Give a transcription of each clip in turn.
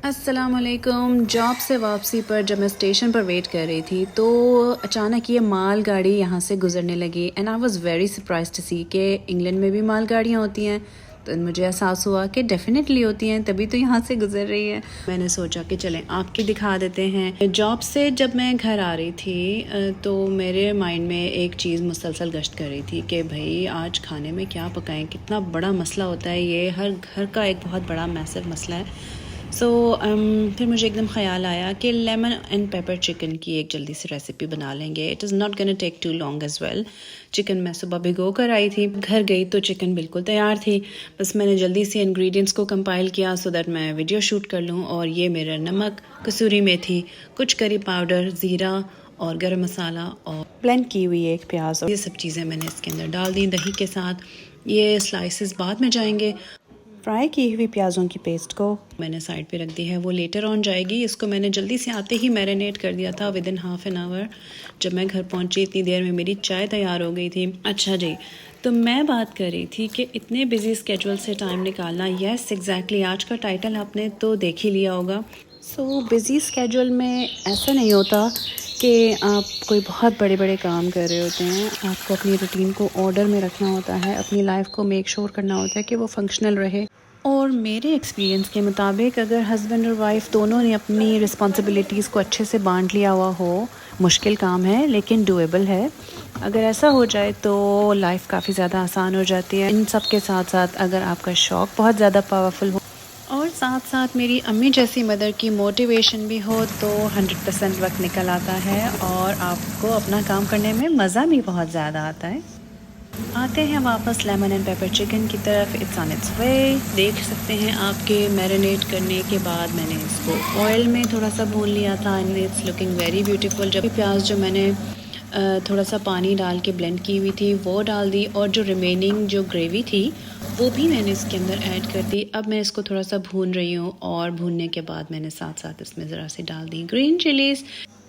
अस्सलामुअलैकुम। जॉब से वापसी पर जब मैं स्टेशन पर वेट कर रही थी तो अचानक ये माल गाड़ी यहाँ से गुजरने लगी and I was very surprise to see कि इंग्लैंड में भी माल गाड़ियाँ होती हैं। तो मुझे एहसास हुआ कि डेफिनेटली होती हैं, तभी तो यहाँ से गुजर रही है। मैंने सोचा कि चलें आपकी दिखा देते हैं। जॉब से जब मैं घर आ रही थी तो मेरे माइंड में एक चीज़ मुसलसल गश्त कर रही थी कि भाई आज खाने में क्या पकाएं। कितना बड़ा मसला होता है ये, हर घर का एक बहुत बड़ा मैसिव मसला है। फिर मुझे एकदम ख्याल आया कि लेमन एंड पेपर चिकन की एक जल्दी सी रेसिपी बना लेंगे। It is not gonna take too long as well. Chicken मैं सुबह भिगो कर आई थी, घर गई तो चिकन बिल्कुल तैयार थी। बस मैंने जल्दी से इंग्रेडिएंट्स को कंपाइल किया सो दैट मैं वीडियो शूट कर लूँ। और ये मेरा नमक, कसूरी मेथी, कुछ करी पाउडर, ज़ीरा और गरम मसाला और ब्लेंड की हुई एक प्याज, और ये सब चीज़ें मैंने इसके अंदर डाल दी दही के साथ। ये स्लाइसेस बाद में जाएंगे। फ्राई की हुई प्याज़ों की पेस्ट को मैंने साइड पे रख दी है, वो लेटर ऑन जाएगी। इसको मैंने जल्दी से आते ही मैरिनेट कर दिया था with in half an hour. जब मैं घर पहुंची इतनी देर में मेरी चाय तैयार हो गई थी। अच्छा जी, तो मैं बात कर रही थी कि इतने बिजी स्केड्यूल से टाइम निकालना। यस एग्जैक्टली, आज का टाइटल आपने तो देख ही लिया होगा। सो बिज़ी स्केड्यूल में ऐसा नहीं होता कि आप कोई बहुत बड़े बड़े काम कर रहे होते हैं। आपको अपनी रूटीन को ऑर्डर में रखना होता है, अपनी लाइफ को मेक श्योर करना होता है कि वो फंक्शनल रहे। और मेरे एक्सपीरियंस के मुताबिक अगर हस्बैंड और वाइफ दोनों ने अपनी रिस्पॉन्सिबिलिटीज़ को अच्छे से बांट लिया हुआ हो, मुश्किल काम है लेकिन डूएबल है। अगर ऐसा हो जाए तो लाइफ काफ़ी ज़्यादा आसान हो जाती है। इन सब के साथ साथ अगर आपका शौक़ बहुत ज़्यादा पावरफुल हो और साथ साथ मेरी अम्मी जैसी मदर की मोटिवेशन भी हो तो 100% वक्त निकल आता है और आपको अपना काम करने में मज़ा भी बहुत ज़्यादा आता है। आते हैं वापस लेमन एंड पेपर चिकन की तरफ। इट्स ऑन इट्स वे। देख सकते हैं आपके मैरिनेट करने के बाद मैंने इसको ऑयल में थोड़ा सा भून लिया था and it's looking very beautiful. जब प्याज जो मैंने थोड़ा सा पानी डाल के ब्लेंड की हुई थी वो डाल दी, और जो रिमेनिंग जो ग्रेवी थी वो भी मैंने इसके अंदर ऐड कर दी। अब मैं इसको थोड़ा सा भून रही हूँ और भूनने के बाद मैंने साथ साथ इसमें ज़रा सी डाल दी green chilies.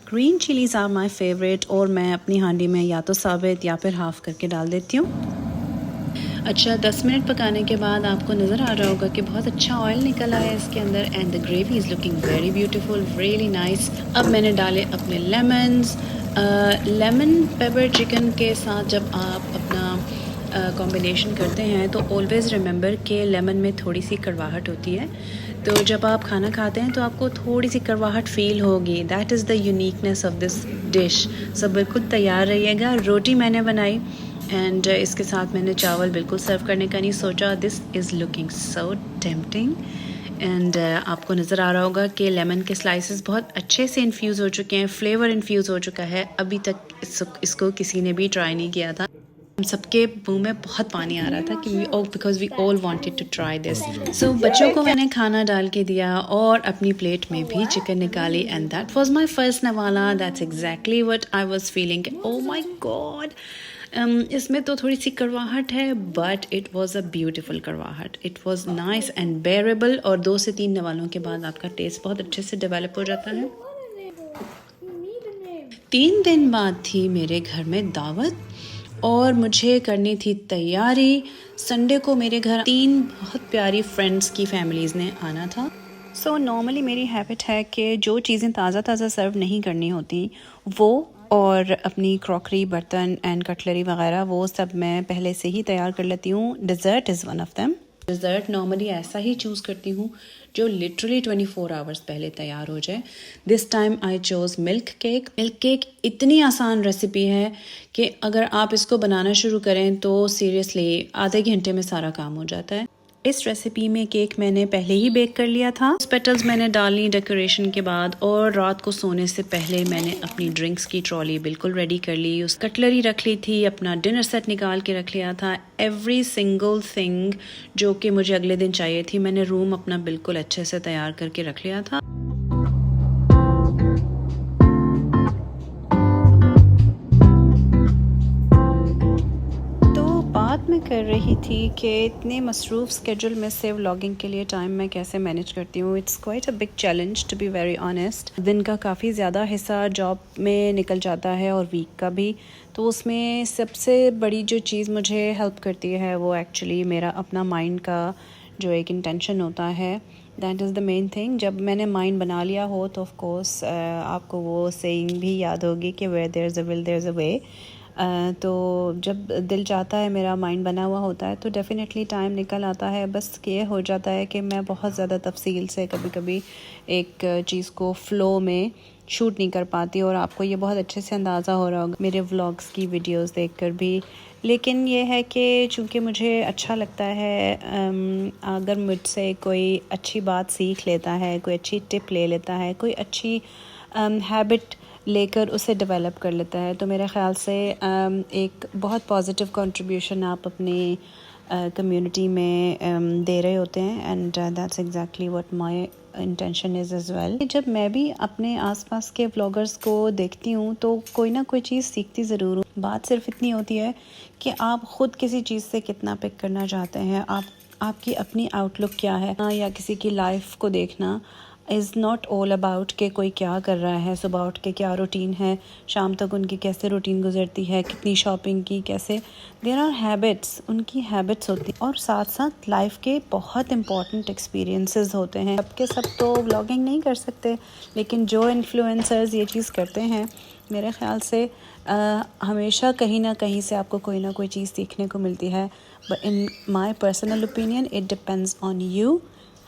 Green chilies are my favourite, और मैं अपनी हांडी में या तो साबित या फिर हाफ़ करके डाल देती हूँ। अच्छा, 10 मिनट पकाने के बाद आपको नज़र आ रहा होगा कि बहुत अच्छा ऑयल निकल आया है इसके अंदर and the gravy is looking very beautiful, really nice. अब मैंने डाले अपने लेमन्स। लेमन पेपर चिकन के साथ जब आप अपना कॉम्बिनेशन करते हैं तो ऑलवेज़ रिमेंबर कि लेमन में थोड़ी सी कड़वाहट होती है। तो जब आप खाना खाते हैं तो आपको थोड़ी सी कड़वाहट फ़ील होगी। That is the uniqueness of this dish. सब बिल्कुल तैयार रहिएगा। रोटी मैंने बनाई एंड इसके साथ मैंने चावल बिल्कुल सर्व करने का नहीं सोचा। This is looking so tempting and आपको नज़र आ रहा होगा कि लेमन के स्लाइसेस बहुत अच्छे से इन्फ्यूज़ हो चुके हैं, फ्लेवर इन्फ्यूज़ हो चुका है। अभी तक इसको किसी ने भी ट्राई नहीं किया था। हम सबके मुंह में बहुत पानी आ रहा था कि because we all wanted to try this. So बच्चों को मैंने खाना डाल के दिया और अपनी प्लेट में भी चिकन निकाली and that was my first नवाला। That's exactly what I was feeling. Oh my god, इसमें तो थोड़ी सी कड़वाहट है but it was a beautiful कड़वाहट। It was nice and bearable, और 2 से 3 नवालों के बाद आपका टेस्ट बहुत अच्छे से डेवलप हो जाता है। 3 दिन बाद थी मेरे घर में दावत और मुझे करनी थी तैयारी। संडे को मेरे घर 3 बहुत प्यारी फ्रेंड्स की फैमिलीज़ ने आना था। सो नॉर्मली मेरी हैबिट है कि जो चीज़ें ताज़ा ताज़ा सर्व नहीं करनी होती वो, और अपनी क्रॉकरी, बर्तन एंड कटलरी वगैरह वो सब मैं पहले से ही तैयार कर लेती हूँ। Dessert is one of them. Dessert normally ऐसा ही चूज़ करती हूँ जो लिटरली 24 आवर्स पहले तैयार हो जाए। This time I chose milk cake. Milk cake इतनी आसान रेसिपी है कि अगर आप इसको बनाना शुरू करें तो सीरियसली आधे घंटे में सारा काम हो जाता है। इस रेसिपी में केक मैंने पहले ही बेक कर लिया था। पेटल्स मैंने डाली डेकोरेशन के बाद, और रात को सोने से पहले मैंने अपनी ड्रिंक्स की ट्रॉली बिल्कुल रेडी कर ली। उस कटलरी रख ली थी, अपना डिनर सेट निकाल के रख लिया था। एवरी सिंगल थिंग जो कि मुझे अगले दिन चाहिए थी, मैंने रूम अपना बिल्कुल अच्छे से तैयार करके रख लिया था। बात मैं कर रही थी कि इतने मसरूफ़ स्केड्यूल में से व्लॉगिंग के लिए टाइम मैं कैसे मैनेज करती हूँ। It's quite a big challenge to be very honest. दिन का काफ़ी ज़्यादा हिस्सा जॉब में निकल जाता है और वीक का भी। तो उसमें सबसे बड़ी जो चीज़ मुझे हेल्प करती है वो एक्चुअली मेरा अपना माइंड का जो एक इंटेंशन होता है that is the main thing. जब मैंने माइंड बना लिया हो तो ऑफ कोर्स आपको वो सेइंग भी याद होगी कि where there is a will there is a way. तो जब दिल चाहता है, मेरा माइंड बना हुआ होता है, तो डेफ़िनेटली टाइम निकल आता है। बस ये हो जाता है कि मैं बहुत ज़्यादा तफसील से कभी कभी एक चीज़ को फ़्लो में शूट नहीं कर पाती, और आपको ये बहुत अच्छे से अंदाज़ा हो रहा होगा मेरे व्लॉग्स की वीडियोस देखकर भी। लेकिन ये है कि चूँकि मुझे अच्छा लगता है, अगर मुझसे कोई अच्छी बात सीख लेता है, कोई अच्छी टिप ले लेता है, कोई अच्छी हैबिट लेकर उसे डेवलप कर लेता है, तो मेरे ख़्याल से एक बहुत पॉजिटिव कंट्रीब्यूशन आप अपनी कम्युनिटी में दे रहे होते हैं। And that's exactly what my intention is as well. जब मैं भी अपने आसपास के व्लॉगर्स को देखती हूँ तो कोई ना कोई चीज़ सीखती ज़रूर हूँ। बात सिर्फ इतनी होती है कि आप ख़ुद किसी चीज़ से कितना पिक करना चाहते हैं, आपकी अपनी आउटलुक क्या है, या किसी की लाइफ को देखना इज़ नॉट ऑल अबाउट कि कोई क्या कर रहा है, सुबह उठ के क्या रूटीन है, शाम तक उनकी कैसे रूटीन गुजरती है, कितनी शॉपिंग की, कैसे। देयर आर हैबिट्स, उनकी हैबिट्स होती हैं, और साथ साथ लाइफ के बहुत इंपॉर्टेंट एक्सपीरियंसेस होते हैं। सबके सब तो व्लॉगिंग नहीं कर सकते, लेकिन जो इन्फ्लुएंसर्स ये चीज़ करते हैं, मेरे ख़्याल से हमेशा कहीं ना कहीं से आपको कोई ना कोई चीज़ सीखने को मिलती है। But in my personal opinion it depends on you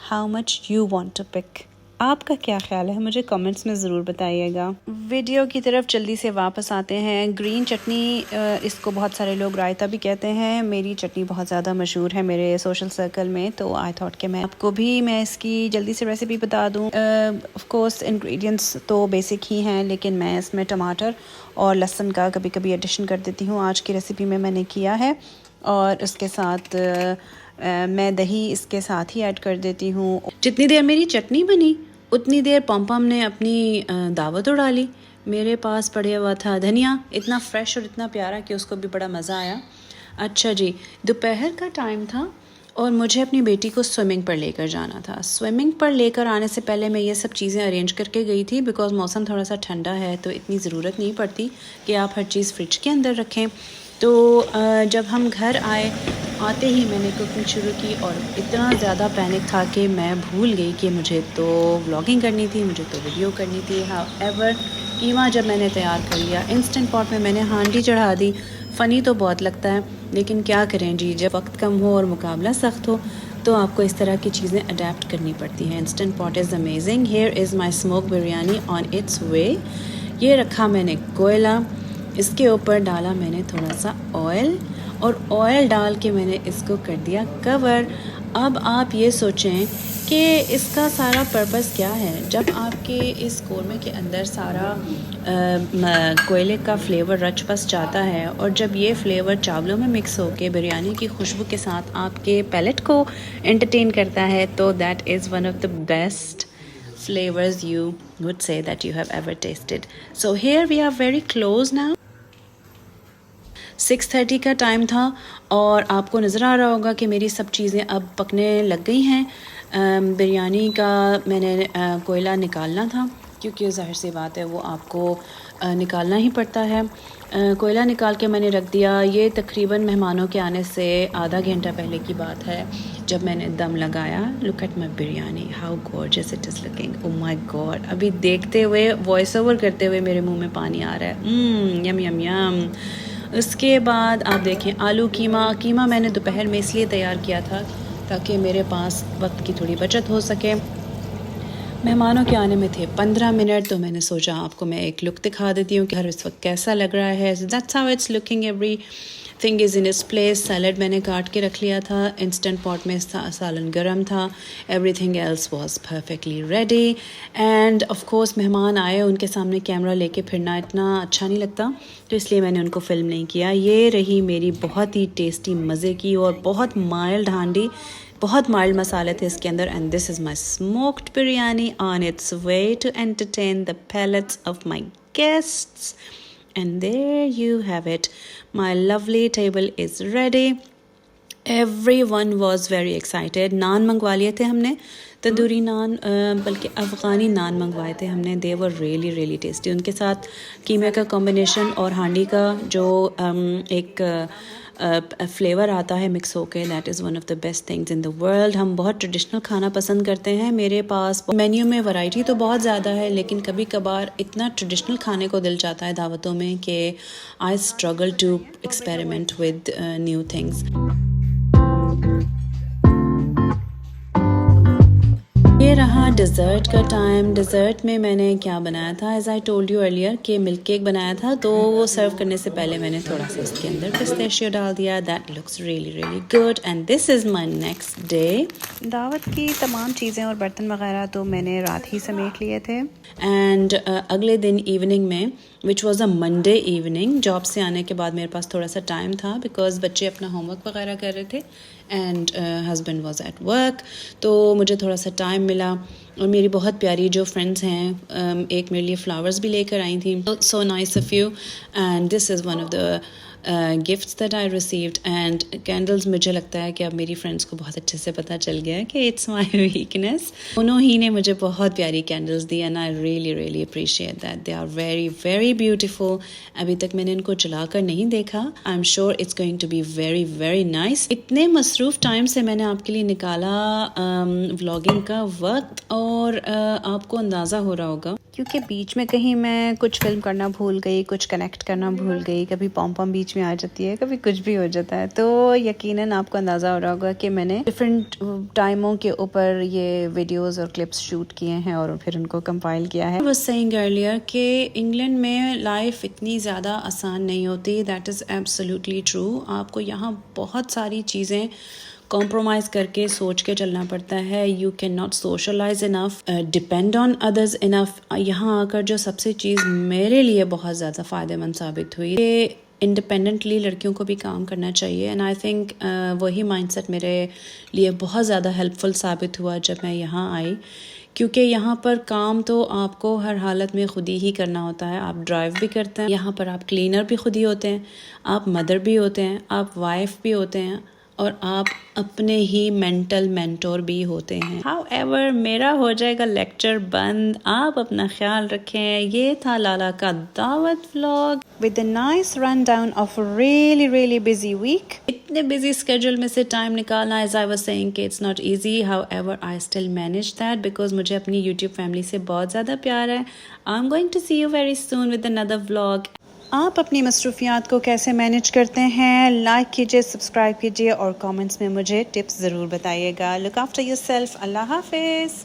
how much you want to pick. आपका क्या ख्याल है, मुझे कमेंट्स में ज़रूर बताइएगा। वीडियो की तरफ जल्दी से वापस आते हैं। ग्रीन चटनी, इसको बहुत सारे लोग रायता भी कहते हैं। मेरी चटनी बहुत ज़्यादा मशहूर है मेरे सोशल सर्कल में, तो आई थॉट कि मैं आपको भी मैं इसकी जल्दी से रेसिपी बता दूँ। ऑफ कोर्स इंग्रेडिएंट्स तो बेसिक ही हैं, लेकिन मैं इसमें टमाटर और लहसुन का कभी कभी एडिशन कर देती हूँ। आज की रेसिपी में मैंने किया है, और उसके साथ मैं दही इसके साथ ही ऐड कर देती हूँ। जितनी देर मेरी चटनी बनी उतनी देर पम ने अपनी दावत उड़ा ली। मेरे पास पड़े हुआ था धनिया, इतना फ्रेश और इतना प्यारा कि उसको भी बड़ा मज़ा आया। अच्छा जी, दोपहर का टाइम था और मुझे अपनी बेटी को स्विमिंग पर लेकर जाना था। स्विमिंग पर लेकर आने से पहले मैं ये सब चीज़ें अरेंज करके गई थी, बिकॉज़ मौसम थोड़ा सा ठंडा है तो इतनी ज़रूरत नहीं पड़ती कि आप हर चीज़ फ्रिज के अंदर रखें। तो जब हम घर आते ही मैंने कुकिंग शुरू की, और इतना ज़्यादा पैनिक था कि मैं भूल गई कि मुझे तो व्लॉगिंग करनी थी, मुझे तो वीडियो करनी थी। हाउएवर कीमा जब मैंने तैयार कर लिया, इंस्टेंट पॉट में मैंने हांडी चढ़ा दी। फ़नी तो बहुत लगता है, लेकिन क्या करें जी, जब वक्त कम हो और मुकाबला सख्त हो तो आपको इस तरह की चीज़ें अडेप्ट करनी पड़ती हैं। Instant pot is amazing. Here is my smoke biryani on its way. ये रखा मैंने कोयला, इसके ऊपर डाला मैंने थोड़ा सा ऑयल, और ऑयल डाल के मैंने इसको कर दिया कवर। अब आप ये सोचें कि इसका सारा पर्पस क्या है। जब आपके इस कौरमे के अंदर सारा कोयले का फ्लेवर रच बस जाता है, और जब ये फ्लेवर चावलों में मिक्स होके बिरयानी की खुशबू के साथ आपके पैलेट को एंटरटेन करता है, तो that is one of the best flavors you would say that you have ever tasted. So here we are very close now. 6:30 का टाइम था, और आपको नज़र आ रहा होगा कि मेरी सब चीज़ें अब पकने लग गई हैं। बिरयानी का मैंने कोयला निकालना था, क्योंकि ज़ाहिर सी बात है वो आपको निकालना ही पड़ता है। कोयला निकाल के मैंने रख दिया। ये तकरीबन मेहमानों के आने से आधा घंटा पहले की बात है जब मैंने दम लगाया। Look at my biryani, how gorgeous it is looking. Oh my God, अभी देखते हुए, वॉइस ओवर करते हुए मेरे मुंह में पानी आ रहा है। यम यम यम। उसके बाद आप देखें आलू कीमा मैंने दोपहर में इसलिए तैयार किया था ताकि मेरे पास वक्त की थोड़ी बचत हो सके। मेहमानों के आने में थे 15 मिनट, तो मैंने सोचा आपको मैं एक लुक दिखा देती हूँ कि हर इस वक्त कैसा लग रहा है। That's how it's looking, every thing is in its place. Salad मैंने काट के रख लिया था, इंस्टेंट पॉट में सालन गर्म था, everything else was perfectly ready. End of course मेहमान आए, उनके सामने कैमरा लेके फिरना इतना अच्छा नहीं लगता, तो इसलिए मैंने उनको फ़िल्म नहीं किया। ये रही मेरी बहुत ही टेस्टी मज़े की और बहुत माइल्ड हांडी, बहुत माइल्ड मसाले थे इसके अंदर। And this is my smoked biryani on its way to entertain the palates of my guests. And there you have it. My lovely table is ready. Everyone was very excited. नान मंगवा लिए थे हमने, तंदूरी नान, बल्कि अफ़गानी नान मंगवाए थे हमने। They were really really tasty. उनके साथ कीमे का कॉम्बिनेशन और हांडी का जो एक फ्लेवर आता है मिक्स होके, that is one of the best things in the world. हम बहुत ट्रेडिशनल खाना पसंद करते हैं, मेरे पास मेन्यू में वैरायटी तो बहुत ज़्यादा है, लेकिन कभी कभार इतना ट्रेडिशनल खाने को दिल चाहता है दावतों में कि I struggle to experiment with new things. ये रहा डिज़र्ट का टाइम। डिज़र्ट में मैंने क्या बनाया था, as I told you earlier कि मिल्क केक बनाया था, तो वो सर्व करने से पहले मैंने थोड़ा सा उसके अंदर पिस्ताशियो डाल दिया। That looks really really good and this is my next day. दावत की तमाम चीज़ें और बर्तन वगैरह तो मैंने रात ही समेट लिए थे एंड अगले दिन इवनिंग में, which was a Monday evening, job से आने के बाद मेरे पास थोड़ा सा टाइम था बिकॉज बच्चे अपना होमवर्क वगैरह कर रहे थे and husband was at work, तो मुझे थोड़ा सा टाइम मिला। और मेरी बहुत प्यारी जो फ्रेंड्स हैं, एक मेरे लिए फ्लावर्स भी लेकर आई थी, so nice of you, and this is one of the gifts that I received. And candles, मुझे लगता है कि अब मेरी फ्रेंड्स को बहुत अच्छे से पता चल गया है कि इट्स माई वीकनेस। दोनों ही ने मुझे बहुत प्यारी कैंडल्स दी and I really really appreciate that, they are very very beautiful. अभी तक मैंने इनको जलाकर नहीं देखा, I am sure it's going to be very very nice. इतने मसरूफ़ टाइम से मैंने आपके लिए निकाला व्लॉगिंग का वक्त, और आपको अंदाज़ा हो रहा होगा क्योंकि बीच में कहीं मैं कुछ फिल्म करना भूल गई, कुछ कनेक्ट करना भूल गई, कभी पॉम पॉम बीच में आ जाती है, कभी कुछ भी हो जाता है, तो यकीनन आपको अंदाज़ा हो रहा होगा कि मैंने डिफरेंट टाइमों के ऊपर ये वीडियोस और क्लिप्स शूट किए हैं और फिर उनको कंपाइल किया है। आई वाज सेइंग अर्लियर कि इंग्लैंड में लाइफ इतनी ज़्यादा आसान नहीं होती, दैट इज़ एब्सोल्युटली ट्रू। आपको यहाँ बहुत सारी चीज़ें कॉम्प्रोमाइज़ करके सोच के चलना पड़ता है। You can not socialize enough, depend on others enough. यहाँ आकर जो सबसे चीज़ मेरे लिए बहुत ज़्यादा फ़ायदेमंद साबित हुई कि इंडिपेंडेंटली लड़कियों को भी काम करना चाहिए, एंड आई थिंक वही माइंडसेट मेरे लिए बहुत ज़्यादा हेल्पफुल साबित हुआ जब मैं यहाँ आई, क्योंकि यहाँ पर काम तो आपको हर हालत में खुद ही करना होता है। आप ड्राइव भी करते हैं, यहाँ पर आप क्लीनर भी खुद ही होते हैं, आप मदर भी होते हैं, आप वाइफ भी होते हैं, और आप अपने ही मेंटल मेंटोर भी होते हैं। हाउएवर, मेरा हो जाएगा लेक्चर बंद, आप अपना ख्याल रखें। ये था लाला का दावत vlog with a nice run down of a really really busy week. इतने बिजी स्केड्यूल में से टाइम निकालना, एज आई वाज सेइंग कि it's not easy, however I still manage that because मुझे अपनी यूट्यूब फैमिली से बहुत ज़्यादा प्यार है। I am going to see you very soon with another vlog. आप अपनी मसरूफियात को कैसे मैनेज करते हैं, लाइक कीजिए, सब्सक्राइब कीजिए और कमेंट्स में मुझे टिप्स ज़रूर बताइएगा। Look after yourself. अल्लाह हाफिज़।